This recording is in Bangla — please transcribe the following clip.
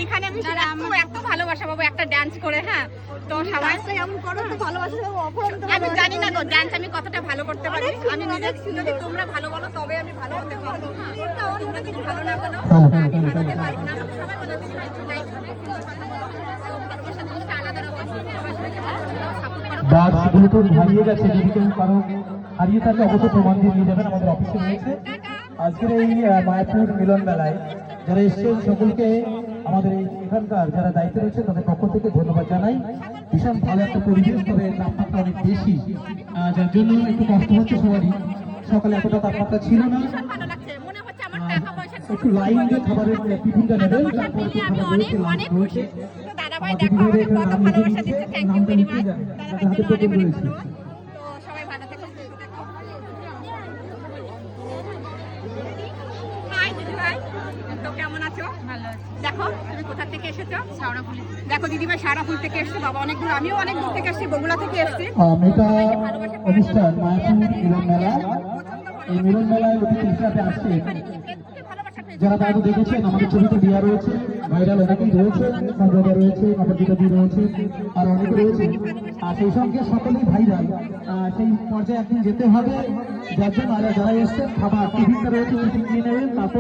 এইখানে আমি এত ভালোবাসা পাবো একটা ডান্স করে। হ্যাঁ, তো সবাই এমন করো তো ভালোবাসা পাবো। আমি জানি না গো ডান্স আমি কতটা ভালো করতে পারি। আমি নিজে যদি তোমরা ভালো বলো তবে আমি ভালো হতে পারবো। তোমরা কিছু ভালো না বলো আমি ভালো হতে পারবো না। সবাই বলে দিদি ভাই একটু লাইক ভালোবাসা জিনিসটা আলাদা রকম। ব্লুটুথ হারিয়ে গেছে, যদি কেউ কারো হারিয়ে থাকলে অবশ্যই প্রমাণ দিয়ে নিয়ে যাবেন। আমাদের অফিসে রয়েছে। আজকের এই মায়াপুর মিলন মেলায় যারা এসছেন সকলকে আমাদের এখানকার যারা দায়িত্বে রয়েছে তাদের পক্ষ থেকে ধন্যবাদ জানাই। ভীষণ ভালো একটা পরিবেশ, তবে তাপমাত্রা অনেক বেশি, যার জন্য একটু কষ্ট হচ্ছে সবারই। সকালে এতটা তাপমাত্রা ছিল না। একটু লাইন দিয়ে খাবারের টিফিনটা নেবেন, তারপরে রয়েছে দাদা ভাই দেখো আমাদের কত ভালোবাসা দিচ্ছে। থ্যাংক ইউ ভেরি মাচ দাদা ভাই, অনেক অনেক ধন্যবাদ। তো সবাই ভালো থেকো, সুস্থ থেকো। হাই দিদি ভাই, তো কেমন আছো? ভালো আছি। দেখো তুমি কোথা থেকে এসেছো? শাওড়াফুলি। দেখো দিদি ভাই শাওড়াফুল থেকে এসেছে, বাবা অনেক দূর, আমিও অনেক দূর থেকে এসেছি, বগুড়া থেকে এসেছি। এটা অনুষ্ঠান মায়াপুর মিলন মেলা। এই মিলন মেলায় অতিথি হিসাবে আসছে যারা বাইরে দেখেছেন, আমাদের ছবিতে দেওয়া রয়েছে, ভাইরাল অনেকেই রয়েছে, সঞ্জয় রয়েছে, অপরজিতাদি রয়েছে, আর অনেকে রয়েছে। আর সেই সঙ্গে সকলেই ভাইরাল। সেই পর্যায়ে একদিন যেতে হবে, যার জন্য যারা এসছেন খাবার টিফিনটা রয়েছে, টিফিন নিয়ে নেবেন। তারপর